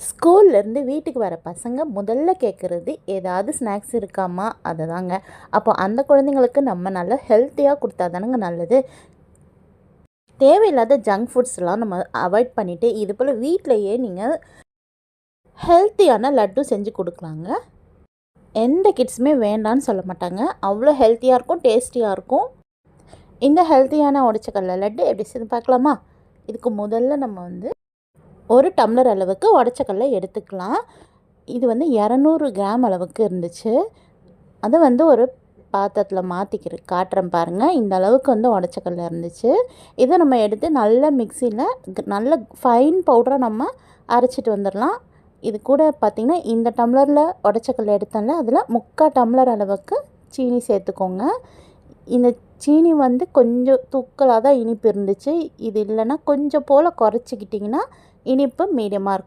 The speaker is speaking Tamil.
ஸ்கூல்லேருந்து வீட்டுக்கு வர பசங்க முதல்ல கேட்குறது ஏதாவது ஸ்நாக்ஸ் இருக்காம்மா அதை தாங்க. அப்போ அந்த குழந்தைங்களுக்கு நம்ம நல்லா ஹெல்த்தியாக கொடுத்தா தானங்க நல்லது. தேவையில்லாத ஜங்க் ஃபுட்ஸ்லாம் நம்ம அவாய்ட் பண்ணிவிட்டு இது போல் வீட்டிலையே நீங்கள் ஹெல்த்தியான லட்டு செஞ்சு கொடுக்கலாங்க. எந்த கிட்ஸுமே வேண்டான்னு சொல்ல மாட்டாங்க. அவ்வளோ ஹெல்த்தியாக இருக்கும், டேஸ்டியாக இருக்கும். இந்த ஹெல்த்தியான உடச்சக்கடலை லட்டு எப்படி செய்து பார்க்கலாமா? இதுக்கு முதல்ல நம்ம ஒரு டம்ளர் அளவுக்கு உடச்சக்கடலை எடுத்துக்கலாம். இது 200 கிராம் அளவுக்கு இருந்துச்சு. அதை ஒரு பாத்திரத்தில் காட்டுறேன் பாருங்கள். இந்த அளவுக்கு உடச்சக்கடலை இருந்துச்சு. இதை நம்ம எடுத்து நல்ல மிக்சியில் நல்ல ஃபைன் பவுடராக நம்ம அரைச்சிட்டு வந்துடலாம். இது கூட பார்த்திங்கன்னா இந்த டம்ளரில் உடச்சக்கடலை எடுத்தோம்ல அதில் 3/4 டம்ளர் அளவுக்கு சீனி சேர்த்துக்கோங்க. இந்த சீனி கொஞ்சம் தூக்கலாக தான் இனிப்பு இருந்துச்சு. இது இல்லைன்னா கொஞ்சம் போல் குறைச்சிக்கிட்டிங்கன்னா இனிப்பு மீடியமாக இருக்கும்.